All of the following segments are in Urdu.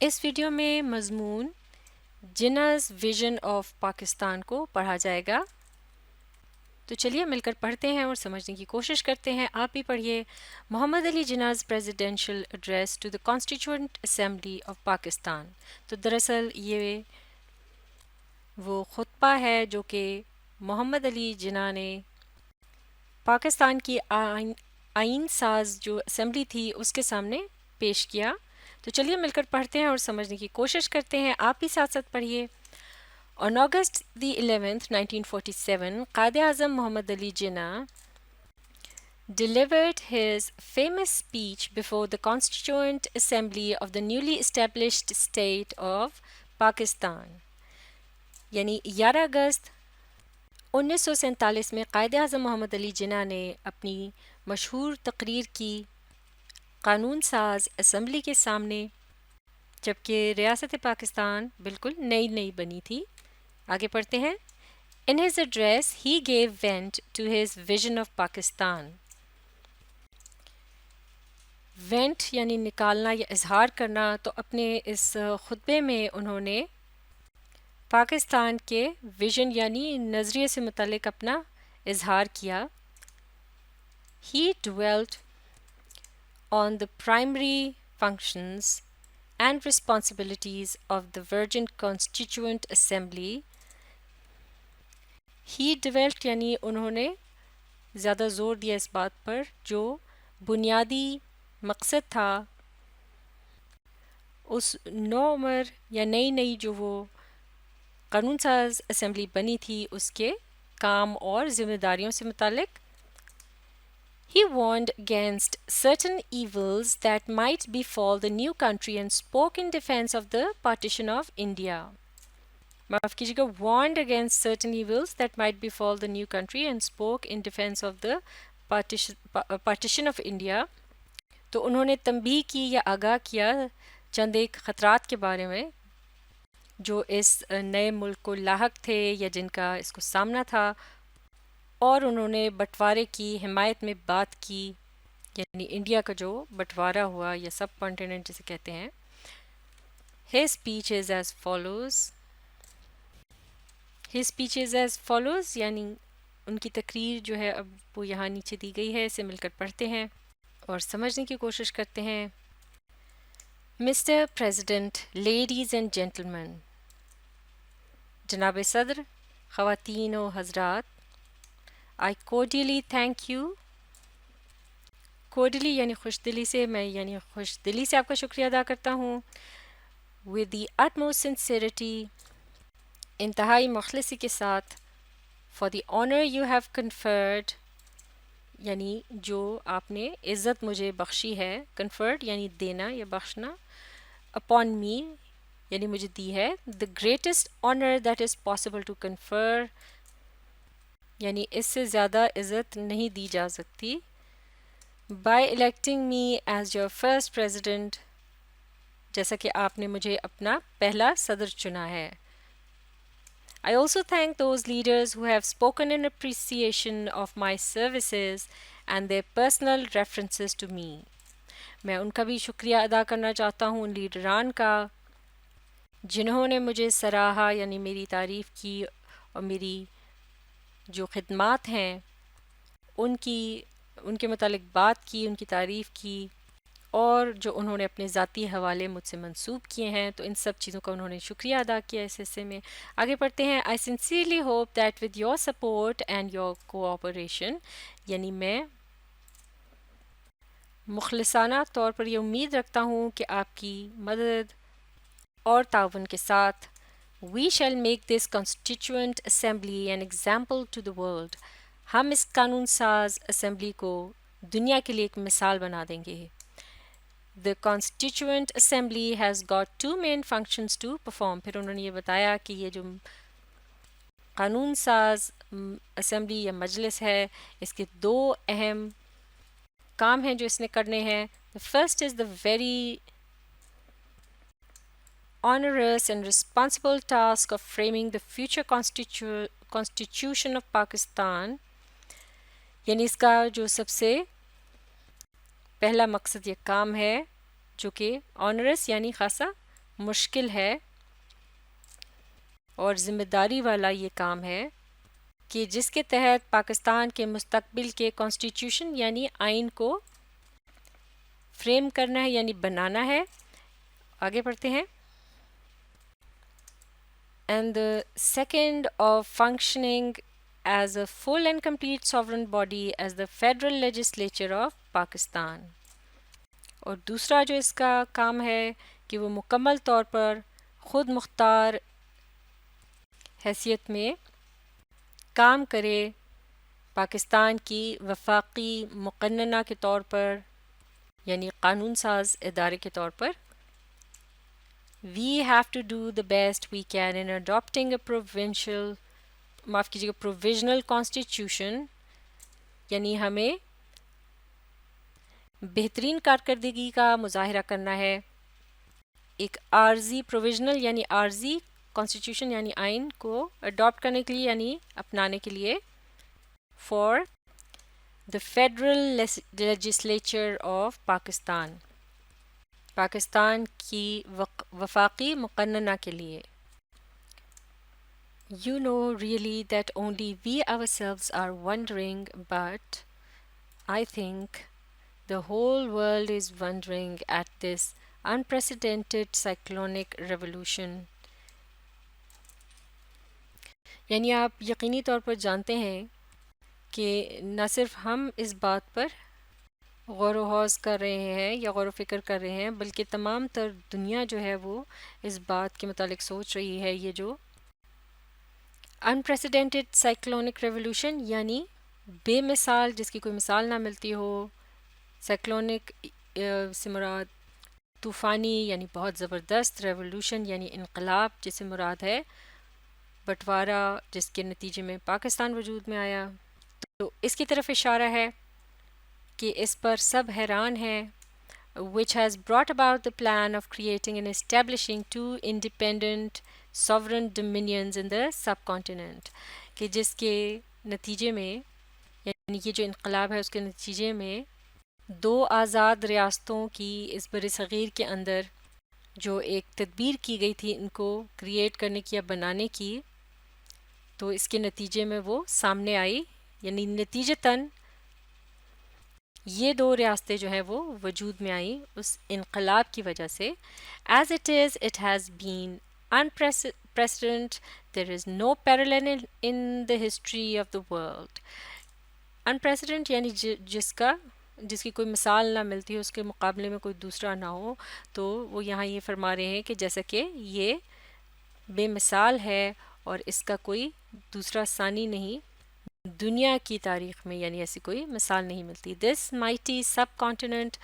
اس ویڈیو میں مضمون جناز ویژن آف پاکستان کو پڑھا جائے گا. تو چلیے مل کر پڑھتے ہیں اور سمجھنے کی کوشش کرتے ہیں. آپ بھی پڑھیے. Muhammad Ali Jinnah's presidential address to the constituent assembly of Pakistan. تو دراصل یہ وہ خطبہ ہے جو کہ محمد علی جناح نے پاکستان کی آئین ساز جو اسمبلی تھی اس کے سامنے پیش کیا. تو چلیے مل کر پڑھتے ہیں اور سمجھنے کی کوشش کرتے ہیں. آپ بھی ساتھ ساتھ پڑھیے. On August the 11th, 1947, Quaid Azam Muhammad Ali Jinnah delivered his famous speech before the Constituent Assembly of the newly established state of Pakistan. یعنی 11 اگست 1947 میں قائد اعظم محمد علی جناح نے اپنی مشہور تقریر کی قانون ساز اسمبلی کے سامنے، جبکہ ریاست پاکستان بالکل نئی بنی تھی. آگے پڑھتے ہیں. In his address, he gave vent to his vision of Pakistan. Went یعنی نکالنا یا اظہار کرنا. تو اپنے اس خطبے میں انہوں نے پاکستان کے ویژن یعنی نظریے سے متعلق اپنا اظہار کیا. He dwelt on the primary functions and responsibilities of the Virgin Constituent Assembly. He dwelt یعنی انہوں نے زیادہ زور دیا اس بات پر جو بنیادی مقصد تھا اس نو عمر یا نئی جو وہ قانون ساز اسمبلی بنی تھی اس کے کام اور ذمہ داریوں سے متعلق. He warned against certain evils that might befall the new country and spoke in defense of the partition of India. معاف کیجیے گا. warned against certain evils that might befall the new country and spoke in defense of the partition of India. تو انہوں نے تنبیہ کی یا آگاہ کیا چند ایک خطرات کے بارے میں جو اس نئے ملک کو لاحق تھے یا جن کا اس کو سامنا تھا، اور انہوں نے بٹوارے کی حمایت میں بات کی، یعنی انڈیا کا جو بٹوارہ ہوا یا سب کانٹیننٹ جسے کہتے ہیں. His speech is as follows. His speech is as follows یعنی ان کی تقریر جو ہے اب وہ یہاں نیچے دی گئی ہے. اسے مل کر پڑھتے ہیں اور سمجھنے کی کوشش کرتے ہیں. Mr. President, ladies and gentlemen. جناب صدر، خواتین و حضرات. I cordially thank you. cordially یعنی خوش دلی سے، میں یعنی خوش دلی سے آپ کا شکریہ ادا کرتا ہوں. with the utmost sincerity، انتہائی مخلصی کے ساتھ. for the honor you have conferred، یعنی جو آپ نے عزت مجھے بخشی ہے. conferred یعنی دینا یا بخشنا. upon me یعنی مجھے دی ہے. the greatest honor that is possible to confer یعنی اس سے زیادہ عزت نہیں دی جا سکتی. by electing me as your first president، جیسا کہ آپ نے مجھے اپنا پہلا صدر چنا ہے. I also thank those leaders who have spoken in appreciation of my services and their personal references to me. میں ان کا بھی شکریہ ادا کرنا چاہتا ہوں، ان لیڈران کا جنہوں نے مجھے سراہا یعنی میری تعریف کی اور میری جو خدمات ہیں ان کے متعلق بات کی، ان کی تعریف کی، اور جو انہوں نے اپنے ذاتی حوالے مجھ سے منسوب کیے ہیں. تو ان سب چیزوں کا انہوں نے شکریہ ادا کیا اس حصے میں. آگے پڑھتے ہیں. I sincerely hope that with your support and your cooperation، یعنی میں مخلصانہ طور پر یہ امید رکھتا ہوں کہ آپ کی مدد اور تعاون کے ساتھ we shall make this constituent assembly an example to the world، ہم اس قانون ساز اسمبلی کو دنیا کے لیے ایک مثال بنا دیں گے. The Constituent Assembly has got two main functions to perform. پھر انہوں نے یہ بتایا کہ یہ جو قانون ساز اسمبلی یا مجلس ہے اس کے دو اہم کام ہیں جو اس نے کرنے ہیں. The first is the very onerous and responsible task of framing the future constitution of Pakistan، یعنی اس کا جو سب سے پہلا مقصد یہ کام ہے جو کہ آنرس یعنی خاصا مشکل ہے اور ذمہ داری والا یہ کام ہے کہ جس کے تحت پاکستان کے مستقبل کے کانسٹیٹیوشن یعنی آئین کو فریم کرنا ہے یعنی بنانا ہے. آگے پڑھتے ہیں. And the second of functioning as a full and complete sovereign body as the federal legislature of Pakistan. اور دوسرا جو اس کا کام ہے کہ وہ مکمل طور پر خود مختار حیثیت میں کام کرے پاکستان کی وفاقی مقننہ کے طور پر یعنی قانون ساز ادارے کے طور پر. We have to do the best we can in adopting a provisional constitution یعنی ہمیں بہترین کارکردگی کا مظاہرہ کرنا ہے ایک عارضی پروویژنل یعنی عارضی کانسٹیٹیوشن یعنی آئین کو اڈاپٹ کرنے کے لیے یعنی اپنانے کے لیے for the federal legislature of Pakistan Pakistan کی وفاقی مقننہ کے لیے. You know really that only we ourselves are wondering, but I think the whole world is wondering at this unprecedented cyclonic revolution. یعنی آپ یقینی طور پر جانتے ہیں کہ نہ صرف ہم اس بات پر غور و خوض کر رہے ہیں یا غور و فکر کر رہے ہیں بلکہ تمام تر دنیا جو ہے وہ اس بات کے متعلق سوچ رہی ہے. یہ جو انپریسیڈنٹڈ سائیکلونک ریولوشن یعنی بے مثال جس کی کوئی مثال نہ ملتی ہو. سائیکلونک سے مراد طوفانی یعنی بہت زبردست، ریولوشن یعنی انقلاب جس سے مراد ہے بٹوارا جس کے نتیجے میں پاکستان وجود میں آیا. تو اس کی طرف اشارہ ہے کہ اس پر سب حیران ہیں. which has brought about the plan of creating and establishing two independent sovereign dominions in the subcontinent کہ جس کے نتیجے میں یعنی یہ جو انقلاب ہے اس کے نتیجے میں دو آزاد ریاستوں کی اس بر صغیر کے اندر جو ایک تدبیر کی گئی تھی ان کو کریٹ کرنے کی یا بنانے کی، تو اس کے نتیجے میں وہ سامنے آئی یعنی نتیجتاً یہ دو ریاستیں جو ہیں وہ وجود میں آئیں اس انقلاب کی وجہ سے. As it is, it has been unprecedented. There is no parallel in the history of the world. Unprecedented یعنی جس کی کوئی مثال نہ ملتی ہو، اس کے مقابلے میں کوئی دوسرا نہ ہو. تو وہ یہاں یہ فرما رہے ہیں کہ جیسا کہ یہ بے مثال ہے اور اس کا کوئی دوسرا ثانی نہیں دنیا کی تاریخ میں، یعنی ایسی کوئی مثال نہیں ملتی. This mighty subcontinent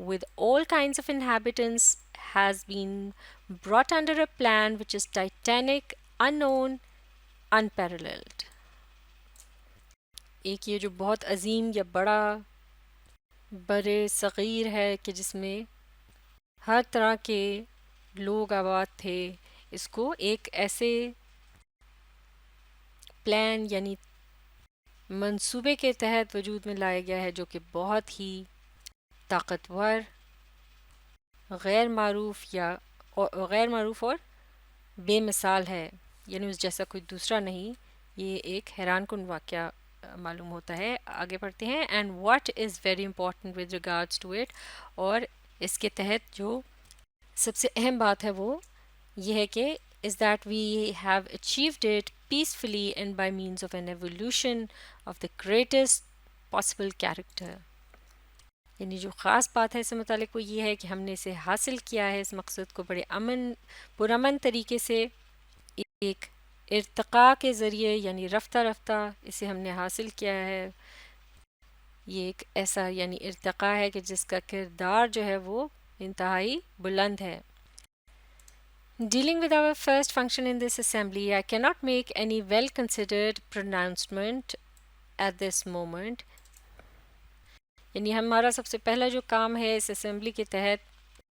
with all kinds of inhabitants has been brought under a plan which is titanic, unknown, unparalleled. ایک یہ جو بہت عظیم یا بڑا بر صغیر ہے کہ جس میں ہر طرح کے لوگ آباد تھے، اس کو ایک ایسے پلان یعنی منصوبے کے تحت وجود میں لایا گیا ہے جو کہ بہت ہی طاقتور، غیر معروف اور بے مثال ہے، یعنی اس جیسا کوئی دوسرا نہیں. یہ ایک حیران کن واقعہ معلوم ہوتا ہے. آگے پڑھتے ہیں. And what is very important with regards to it, اور اس کے تحت جو سب سے اہم بات ہے وہ یہ ہے کہ is that we have achieved it peacefully and by means of an evolution of the greatest possible character. یعنی جو خاص بات ہے اس سے متعلق وہ یہ ہے کہ ہم نے اسے حاصل کیا ہے، اس مقصد کو بڑے پرامن طریقے سے ایک ارتقاء کے ذریعے یعنی رفتہ رفتہ اسے ہم نے حاصل کیا ہے. یہ ایک ایسا یعنی ارتقاء ہے کہ جس کا کردار جو ہے وہ انتہائی بلند ہے. Dealing with our first function in this assembly, I cannot make any well-considered pronouncement at this moment. یعنی ہمارا سب سے پہلا جو کام ہے اس اسمبلی کے تحت،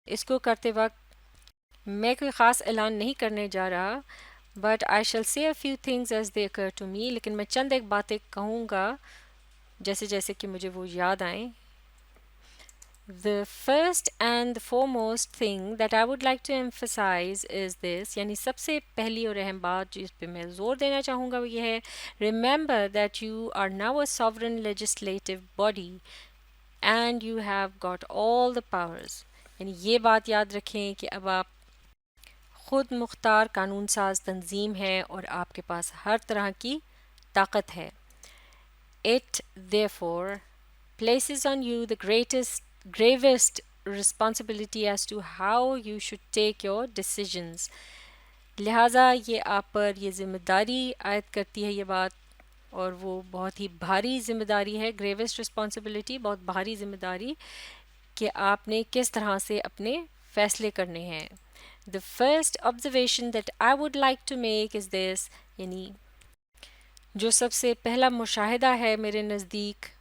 اس کو کرتے وقت میں کوئی خاص اعلان نہیں کرنے جا رہا. But I shall say a few things as they occur to me. لیکن میں چند ایک باتیں کہوں گا جیسے جیسے کہ مجھے وہ یاد آئیں. The first and the foremost thing that I would like to emphasize is this, یعنی سب سے پہلی اور اہم بات جس پہ میں زور دینا چاہوں گا وہ یہ ہے remember that you are now a sovereign legislative body and you have got all the powers. یعنی یہ بات یاد رکھیں کہ اب آپ خود مختار قانون ساز تنظیم ہے اور آپ کے پاس ہر طرح کی طاقت ہے. It therefore places on you the gravest responsibility as to how you should take your decisions. لہٰذا یہ آپ پر یہ ذمہ داری عائد کرتی ہے یہ بات، اور وہ بہت ہی بھاری ذمہ داری ہے. گریوسٹ رسپانسبلٹی، بہت بھاری ذمہ داری کہ آپ نے کس طرح سے اپنے فیصلے کرنے ہیں. The first observation that I would like to make is this، یعنی جو سب سے پہلا مشاہدہ ہے میرے نزدیک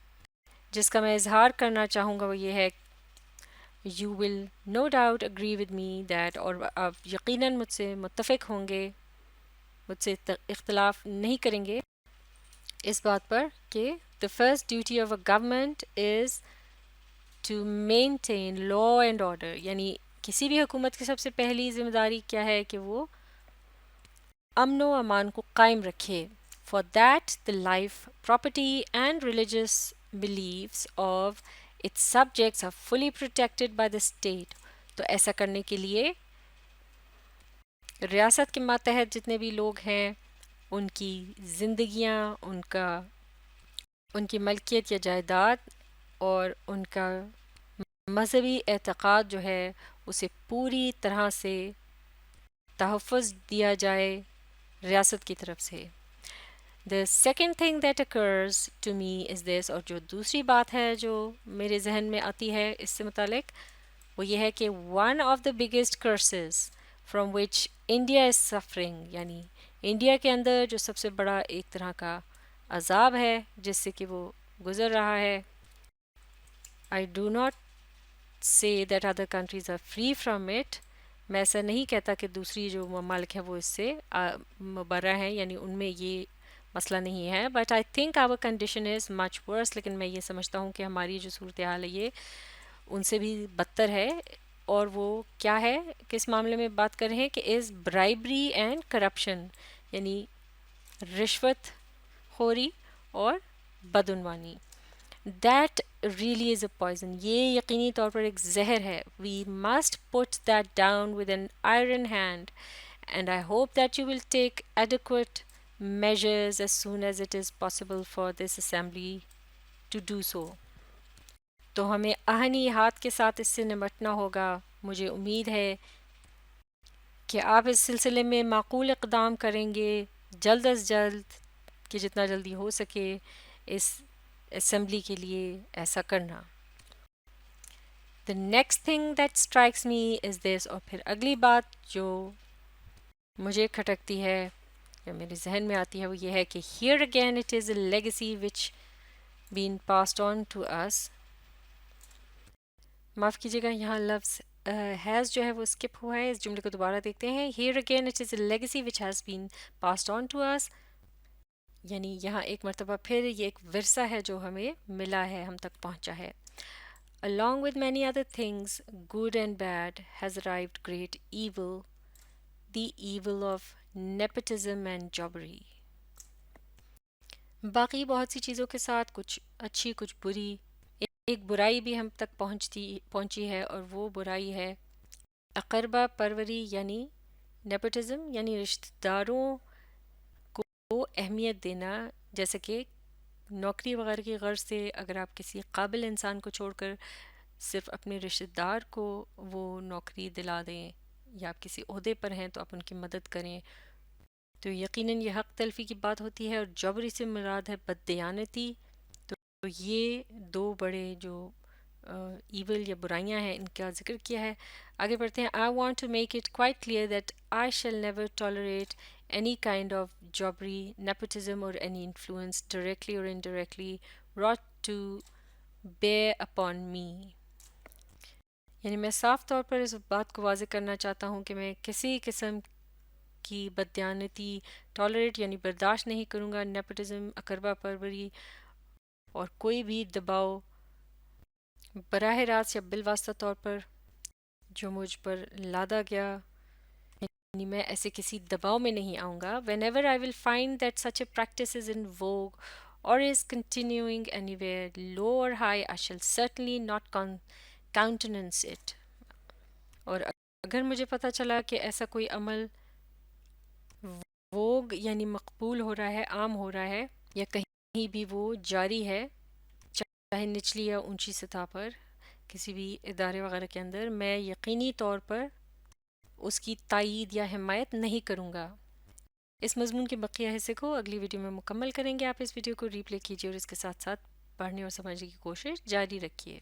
جس کا میں اظہار کرنا چاہوں گا وہ یہ ہے You will no doubt agree with me that، اور آپ یقیناً مجھ سے متفق ہوں گے، مجھ سے اختلاف نہیں کریں گے اس بات پر کہ the first duty of a government is to maintain law and order. یعنی کسی بھی حکومت کی سب سے پہلی ذمہ داری کیا ہے کہ وہ امن و امان کو قائم رکھے. For that the life, property and religious beliefs of its subjects are fully protected by the state. تو ایسا کرنے کے لیے ریاست کے ماتحت جتنے بھی لوگ ہیں ان کی زندگیاں، ان کی ملکیت یا جائیداد اور ان کا مذہبی اعتقاد جو ہے اسے پوری طرح سے تحفظ دیا جائے ریاست کی طرف سے. The second thing that occurs to me is this، اور جو دوسری بات ہے جو میرے ذہن میں آتی ہے اس سے متعلق وہ یہ ہے کہ one of the biggest curses from which India is suffering، یعنی انڈیا کے اندر جو سب سے بڑا ایک طرح کا عذاب ہے جس سے کہ وہ گزر رہا ہے. I do not say that other countries are free from it. میں ایسا نہیں کہتا کہ دوسری جو ممالک ہیں وہ اس سے مبرہ ہیں، یعنی ان میں یہ مسئلہ نہیں ہے. But I think our condition is much worse, لیکن میں یہ سمجھتا ہوں کہ ہماری جو صورتحال ہے یہ ان سے بھی بدتر ہے. اور وہ کیا ہے، کس معاملے میں بات کر رہے ہیں کہ از برائبری اینڈ کرپشن، یعنی رشوت خوری اور بدعنوانی. That really is a poison. یہ یقینی طور پر ایک زہر ہے. We must put that down with an iron hand and I hope that you will take adequate measures as soon as it is possible for this assembly to do so. تو ہمیں آہنی ہاتھ کے ساتھ اس سے نمٹنا ہوگا. مجھے امید ہے کہ آپ اس سلسلے میں معقول اقدام کریں گے جلد از جلد، کہ جتنا جلدی ہو سکے اس اسمبلی کے لیے ایسا کرنا. The next thing that strikes me is this، اور پھر اگلی بات جو مجھے کھٹکتی ہے یا میرے ذہن میں آتی ہے وہ یہ ہے کہ here again it is a legacy which been passed on to us. معاف کیجیے گا، یہاں لفظ has جو ہے وہ اسکپ ہوا ہے. اس جملے کو دوبارہ دیکھتے ہیں. Here again it is a legacy which has been passed on to us، یعنی یہاں ایک مرتبہ پھر یہ ایک ورثہ ہے جو ہمیں ملا ہے، ہم تک پہنچا ہے. Along with many other things, good and bad, has arrived great evil، the evil of nepotism and jobbery. باقی بہت سی چیزوں کے ساتھ کچھ اچھی کچھ بری، ایک برائی بھی ہم تک پہنچی ہے، اور وہ برائی ہے اقربا پروری، یعنی نیپوٹزم، یعنی رشتہ داروں کو اہمیت دینا. جیسے کہ نوکری وغیرہ کی غرض سے اگر آپ کسی قابل انسان کو چھوڑ کر صرف اپنے رشتہ دار کو وہ نوکری دلا دیں، یا آپ کسی عہدے پر ہیں تو آپ ان کی مدد کریں، تو یقیناً یہ حق تلفی کی بات ہوتی ہے. اور جبری سے مراد ہے بددیانتی. تو یہ دو بڑے جو ایول یا برائیاں ہیں ان کا ذکر کیا ہے. آگے بڑھتے ہیں. I want to make it quite clear that I shall never tolerate any kind of jobbery, nepotism or any influence directly or indirectly brought to bear upon me. یعنی میں صاف طور پر اس بات کو واضح کرنا چاہتا ہوں کہ میں کسی قسم کی بددیانتی ٹالریٹ یعنی برداشت نہیں کروں گا، نیپوٹزم، اقربا پروری اور کوئی بھی دباؤ براہ راست یا بالواسطہ طور پر جو مجھ پر لادا گیا، یعنی میں ایسے کسی دباؤ میں نہیں آؤں گا. whenever I will find that such a practice is in vogue or is continuing anywhere, low or high, I shall certainly not countenance it. اور اگر مجھے پتہ چلا کہ ایسا کوئی عمل ووگ یعنی مقبول ہو رہا ہے، عام ہو رہا ہے، یا کہیں بھی وہ جاری ہے، چاہے نچلی یا اونچی سطح پر کسی بھی ادارے وغیرہ کے اندر، میں یقینی طور پر اس کی تائید یا حمایت نہیں کروں گا. اس مضمون کے بقیہ حصے کو اگلی ویڈیو میں مکمل کریں گے. آپ اس ویڈیو کو ری پلے کیجیے اور اس کے ساتھ ساتھ پڑھنے اور سمجھنے کی کوشش جاری رکھیے.